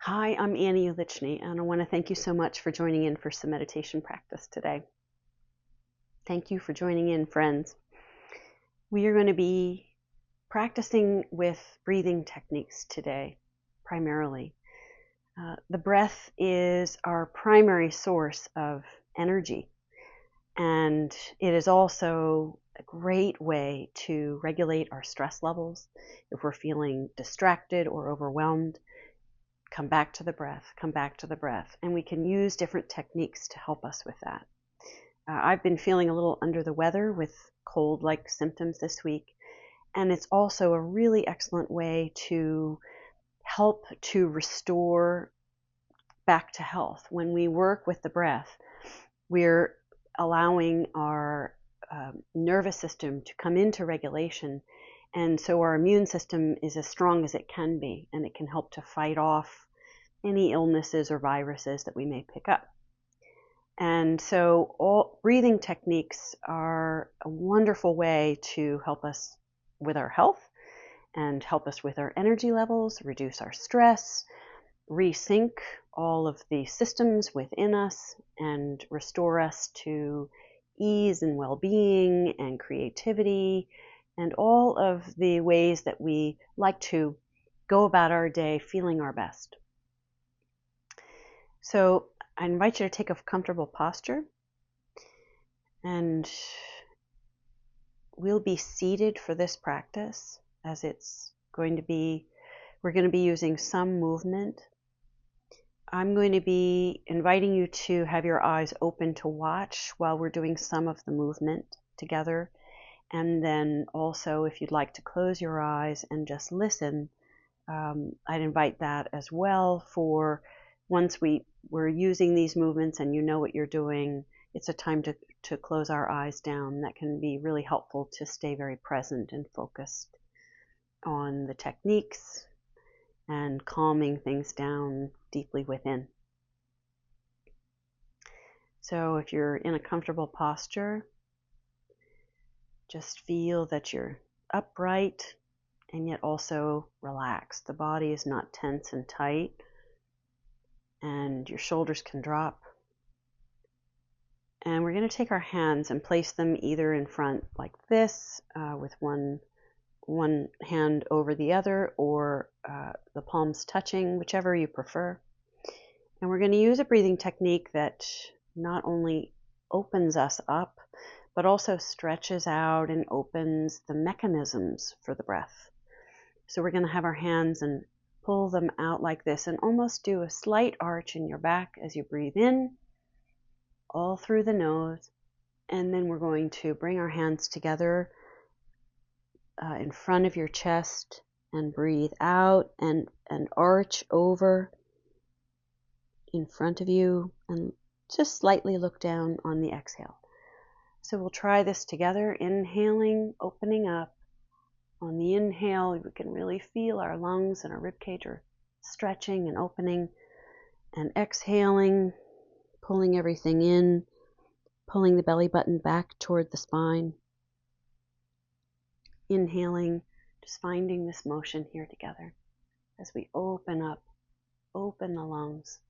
Hi, I'm Annie Ulichny, and I want to thank you so much for joining in for some meditation practice today. Thank you for joining in, friends. We are going to be practicing with breathing techniques today, primarily. The breath is our primary source of energy, and it is also a great way to regulate our stress levels. If we're feeling distracted or overwhelmed, come back to the breath, come back to the breath. And we can use different techniques to help us with that. I've been feeling a little under the weather with cold-like symptoms this week. And it's also a really excellent way to help to restore back to health. When we work with the breath, we're allowing our nervous system to come into regulation. And so our immune system is as strong as it can be, and it can help to fight off any illnesses or viruses that we may pick up. And so all breathing techniques are a wonderful way to help us with our health and help us with our energy levels, reduce our stress, resync all of the systems within us, and restore us to ease and well-being and creativity and all of the ways that we like to go about our day feeling our best. So I invite you to take a comfortable posture, and we'll be seated for this practice as we're going to be using some movement. I'm going to be inviting you to have your eyes open to watch while we're doing some of the movement together. And then also, if you'd like to close your eyes and just listen, I'd invite that as well. For once we're using these movements and you know what you're doing, it's a time to close our eyes down. That can be really helpful to stay very present and focused on the techniques and calming things down deeply within. So if you're in a comfortable posture, just feel that you're upright and yet also relaxed. The body is not tense and tight, and your shoulders can drop. And we're going to take our hands and place them either in front like this, with one hand over the other, or the palms touching, whichever you prefer. And we're going to use a breathing technique that not only opens us up, but also stretches out and opens the mechanisms for the breath. So we're going to have our hands and pull them out like this and almost do a slight arch in your back as you breathe in, all through the nose. And then we're going to bring our hands together in front of your chest and breathe out and arch over in front of you, and just slightly look down on the exhale. So we'll try this together, inhaling, opening up. On the inhale, we can really feel our lungs and our ribcage are stretching and opening, and exhaling, pulling everything in, pulling the belly button back toward the spine. Inhaling, just finding this motion here together as we open up, open the lungs.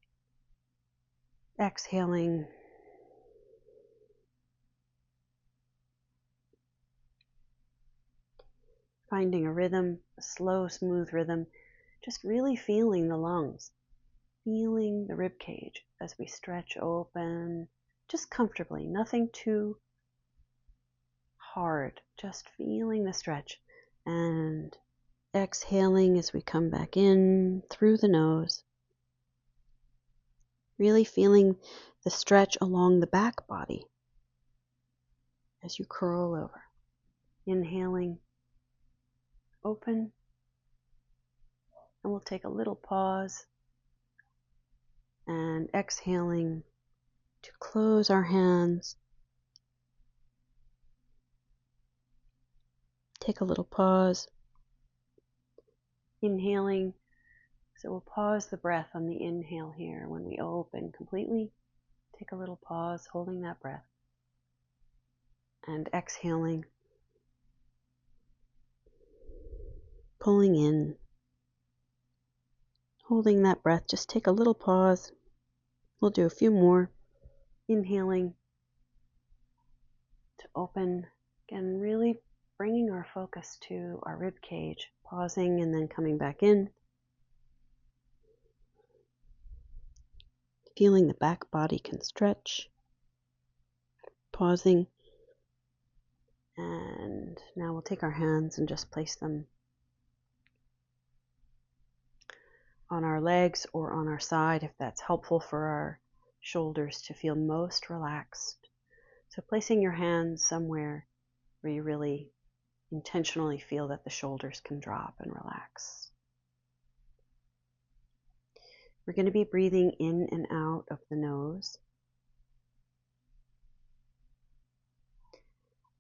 Exhaling, finding a rhythm, a slow, smooth rhythm, just really feeling the lungs, feeling the rib cage as we stretch open, just comfortably, nothing too hard, just feeling the stretch. And exhaling as we come back in through the nose, really feeling the stretch along the back body as you curl over. Inhaling, open, and we'll take a little pause, and exhaling to close our hands. Take a little pause. Inhaling, so we'll pause the breath on the inhale here. When we open completely, take a little pause, holding that breath. And exhaling, pulling in, Holding that breath, just take a little pause. We'll do a few more. Inhaling to open. Again, really bringing our focus to our rib cage. Pausing and then coming back in. Feeling the back body can stretch. Pausing. And now we'll take our hands and just place them on our legs or on our side if that's helpful for our shoulders to feel most relaxed. So placing your hands somewhere where you really intentionally feel that the shoulders can drop and relax. We're going to be breathing in and out of the nose.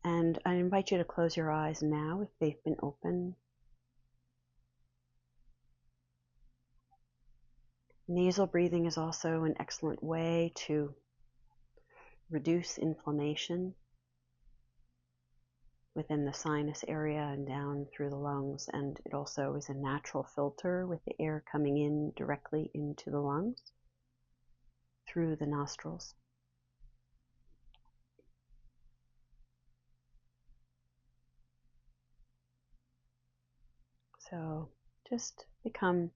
And I invite you to close your eyes now if they've been open. Nasal breathing is also an excellent way to reduce inflammation within the sinus area and down through the lungs, and it also is a natural filter with the air coming in directly into the lungs through the nostrils. So just become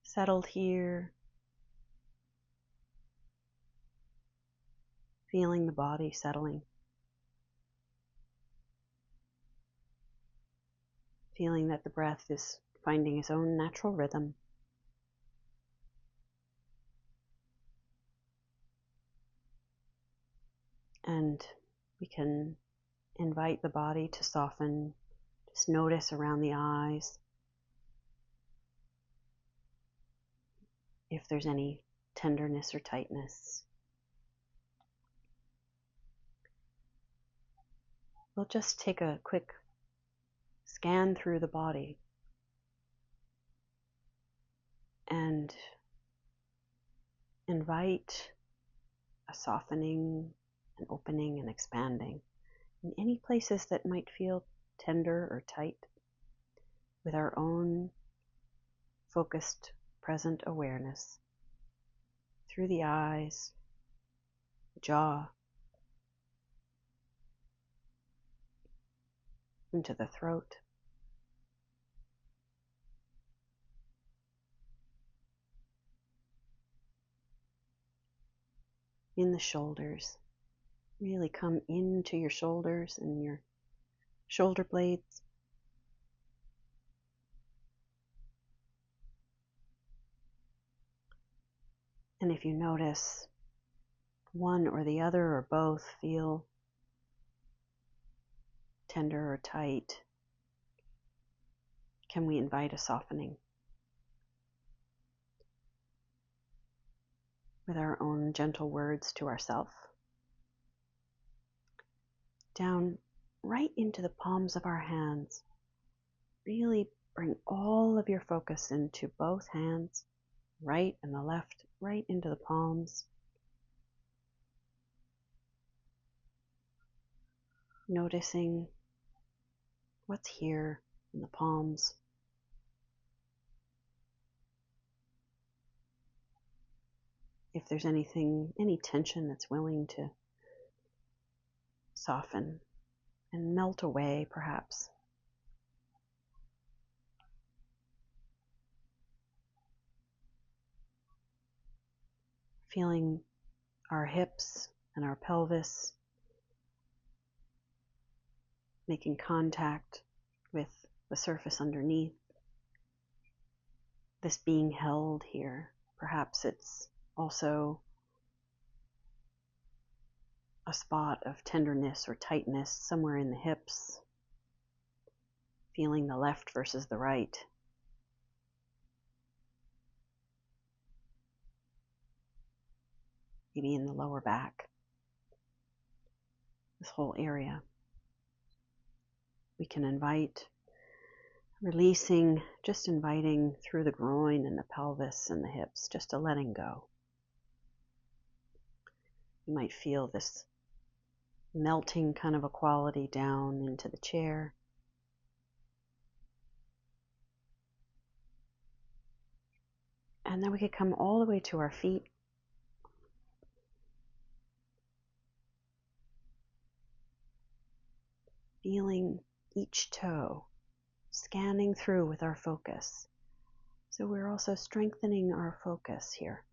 settled here, feeling the body settling, feeling that the breath is finding its own natural rhythm. And we can invite the body to soften. Just notice around the eyes if there's any tenderness or tightness. We'll just take a quick scan through the body and invite a softening, an opening, and expanding in any places that might feel tender or tight, with our own focused present awareness through the eyes, the jaw, into the throat. In the shoulders. Really come into your shoulders and your shoulder blades. And if you notice one or the other or both feel tender or tight, can we invite a softening with our own gentle words to ourselves? Down right into the palms of our hands. Really bring all of your focus into both hands, right and the left, right into the palms. Noticing what's here in the palms. If there's anything, any tension that's willing to soften and melt away, perhaps. Feeling our hips and our pelvis making contact with the surface underneath. This being held here. Perhaps it's also a spot of tenderness or tightness somewhere in the hips. Feeling the left versus the right. Maybe in the lower back. This whole area. We can invite, releasing, just inviting through the groin and the pelvis and the hips, just a letting go. You might feel this melting kind of a quality down into the chair. And then we could come all the way to our feet. Feeling each toe, scanning through with our focus. So we're also strengthening our focus here,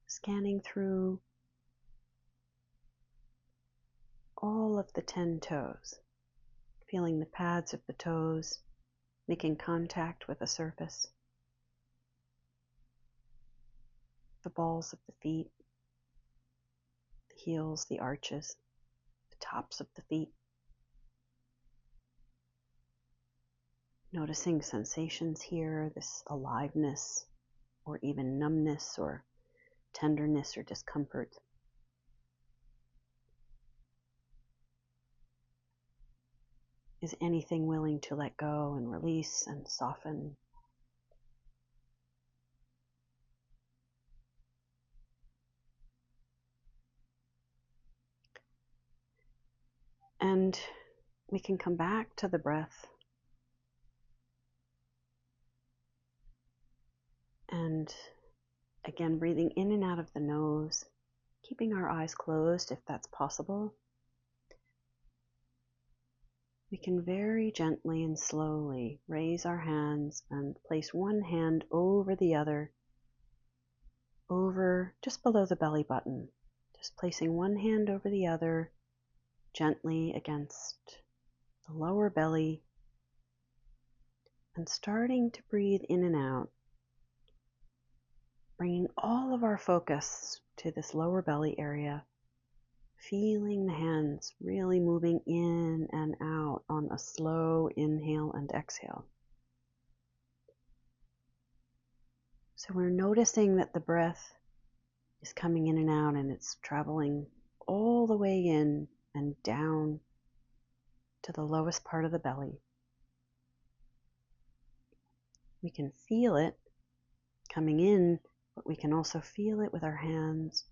scanning through all of the 10 toes, feeling the pads of the toes, making contact with the surface, the balls of the feet, the heels, the arches, the tops of the feet. Noticing sensations here, this aliveness, or even numbness, or tenderness, or discomfort. Is anything willing to let go and release and soften? And we can come back to the breath and again breathing in and out of the nose, keeping our eyes closed if that's possible. We can very gently and slowly raise our hands and place one hand over the other, over just below the belly button. Just placing one hand over the other gently against the lower belly and starting to breathe in and out, bringing all of our focus to this lower belly area, feeling the hands really moving in and out on a slow inhale and exhale. So we're noticing that the breath is coming in and out, and it's traveling all the way in and down to the lowest part of the belly. We can feel it coming in, but we can also feel it with our hands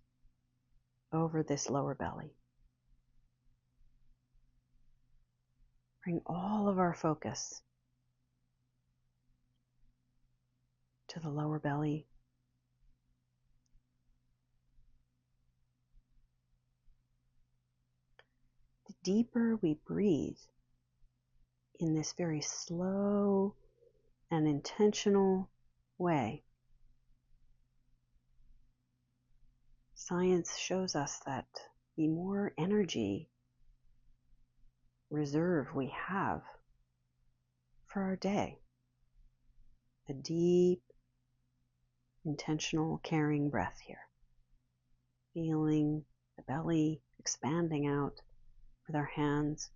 over this lower belly. Bring all of our focus to the lower belly. The deeper we breathe in this very slow and intentional way, science shows us that the more energy reserve we have for our day, a deep, intentional, caring breath here. Feeling the belly expanding out with our hands,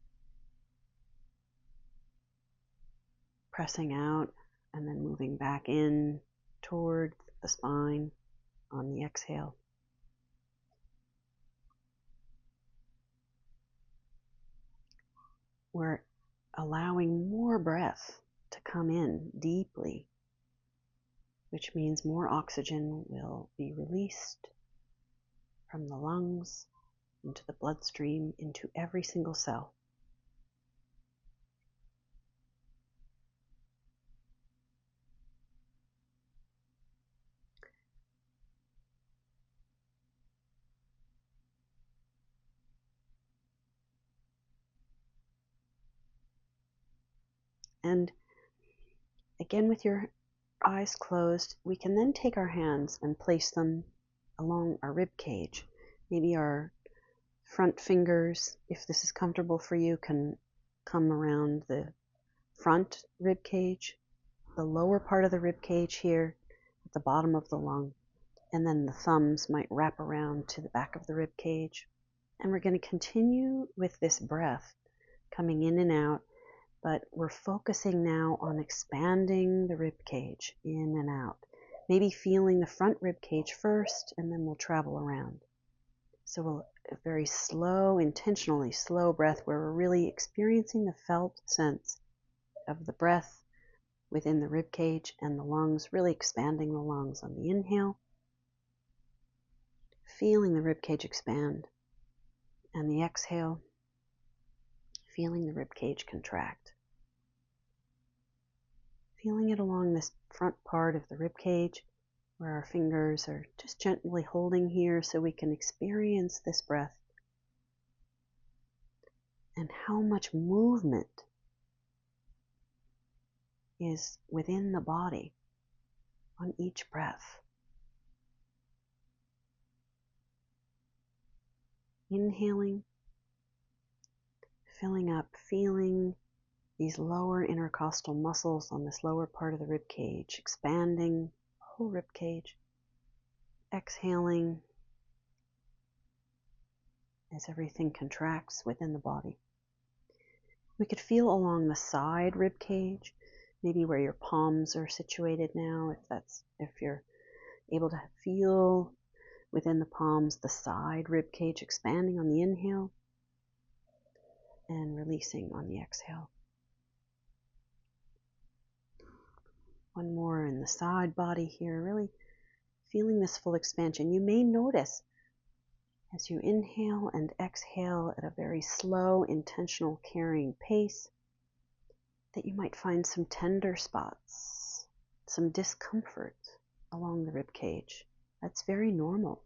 pressing out and then moving back in toward the spine on the exhale. We're allowing more breath to come in deeply, which means more oxygen will be released from the lungs into the bloodstream, into every single cell. And again, with your eyes closed, we can then take our hands and place them along our rib cage. Maybe our front fingers, if this is comfortable for you, can come around the front rib cage, the lower part of the rib cage here at the bottom of the lung, and then the thumbs might wrap around to the back of the rib cage. And we're going to continue with this breath coming in and out, but we're focusing now on expanding the rib cage in and out. Maybe feeling the front rib cage first, and then we'll travel around. So we'll a very slow, intentionally slow breath where we're really experiencing the felt sense of the breath within the rib cage and the lungs, really expanding the lungs on the inhale, feeling the rib cage expand, and the exhale, feeling the rib cage contract. Feeling it along this front part of the rib cage, where our fingers are just gently holding here so we can experience this breath and how much movement is within the body on each breath. Inhaling, filling up, feeling these lower intercostal muscles on this lower part of the rib cage, expanding the whole rib cage. Exhaling as everything contracts within the body. We could feel along the side rib cage, maybe where your palms are situated now, if you're able to feel within the palms the side rib cage expanding on the inhale and releasing on the exhale. One more in the side body here, really feeling this full expansion. You may notice as you inhale and exhale at a very slow, intentional, carrying pace that you might find some tender spots, some discomfort along the rib cage. That's very normal.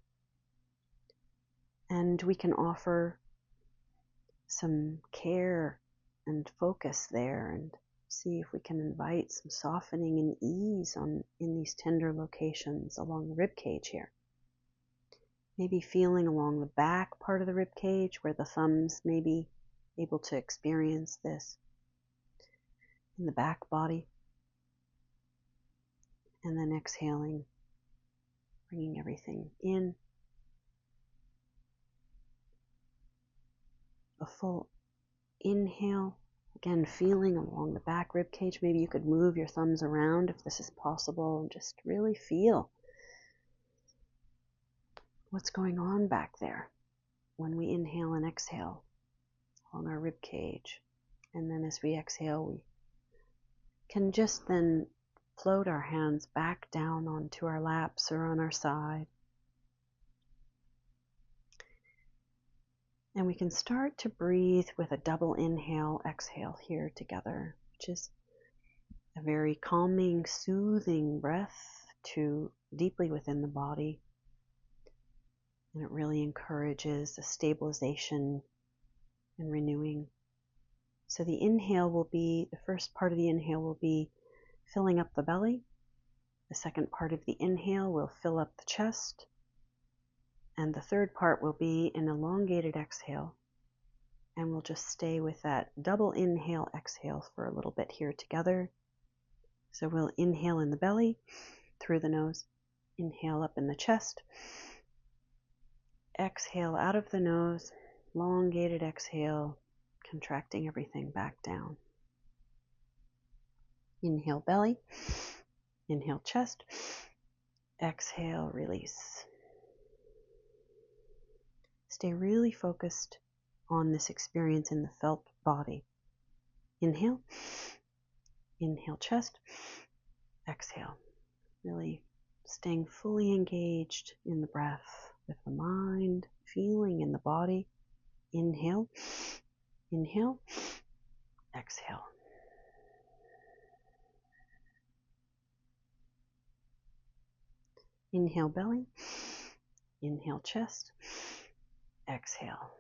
And we can offer some care and focus there and see if we can invite some softening and ease in these tender locations along the rib cage here. Maybe feeling along the back part of the rib cage where the thumbs may be able to experience this in the back body. And then exhaling, bringing everything in. A full inhale, again feeling along the back rib cage. Maybe you could move your thumbs around if this is possible and just really feel what's going on back there when we inhale and exhale along our rib cage. And then as we exhale, we can just then float our hands back down onto our laps or on our side. And we can start to breathe with a double inhale, exhale here together, which is a very calming, soothing breath to deeply within the body. And it really encourages a stabilization and renewing. So the first part of the inhale will be filling up the belly. The second part of the inhale will fill up the chest. And the third part will be an elongated exhale. And we'll just stay with that double inhale, exhale for a little bit here together. So we'll inhale in the belly, through the nose. Inhale up in the chest. Exhale out of the nose, elongated exhale, contracting everything back down. Inhale belly, inhale chest, exhale release. Stay really focused on this experience in the felt body. Inhale, inhale chest, exhale. Really staying fully engaged in the breath with the mind, feeling in the body. Inhale, inhale, exhale. Inhale belly, inhale chest, exhale.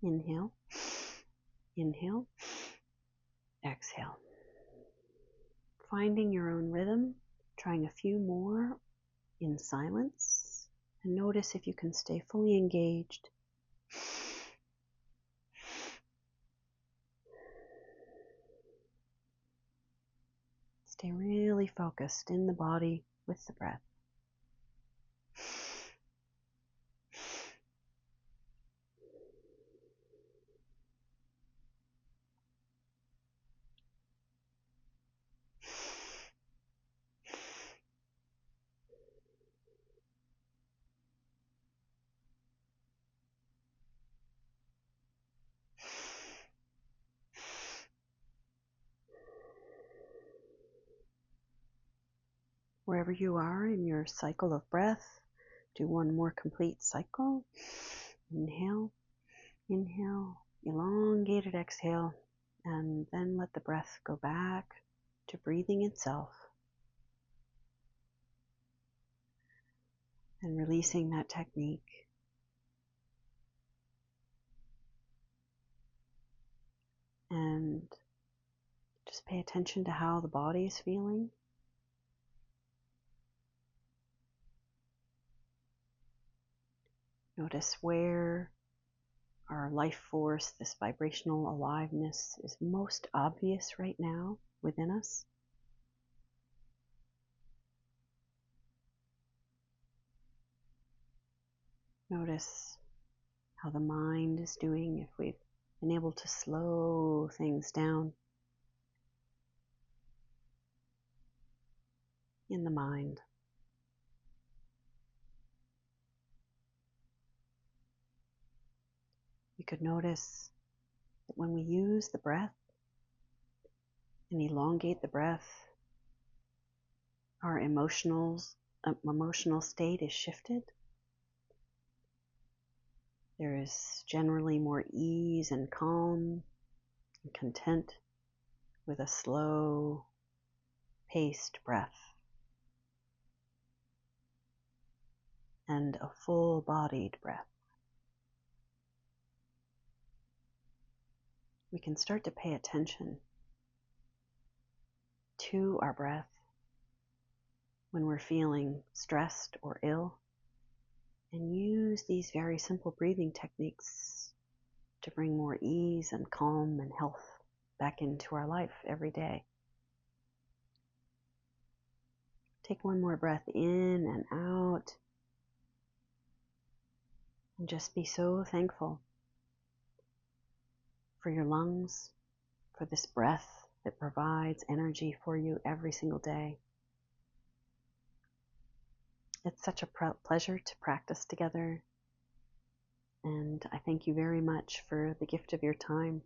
Inhale, inhale, exhale. Finding your own rhythm, trying a few more in silence, and notice if you can stay fully engaged. Stay really focused in the body with the breath. Wherever you are in your cycle of breath, do one more complete cycle. Inhale, inhale, elongated exhale, And then let the breath go back to breathing itself and releasing that technique. And just pay attention to how the body is feeling. Notice where our life force, this vibrational aliveness, is most obvious right now within us. Notice how the mind is doing, if we've been able to slow things down in the mind. You could notice that when we use the breath and elongate the breath, our emotional state is shifted. There is generally more ease and calm and content with a slow paced breath and a full-bodied breath. We can start to pay attention to our breath when we're feeling stressed or ill, and use these very simple breathing techniques to bring more ease and calm and health back into our life every day. Take one more breath in and out, and just be so thankful for your lungs, for this breath that provides energy for you every single day. It's such a pleasure to practice together, and I thank you very much for the gift of your time.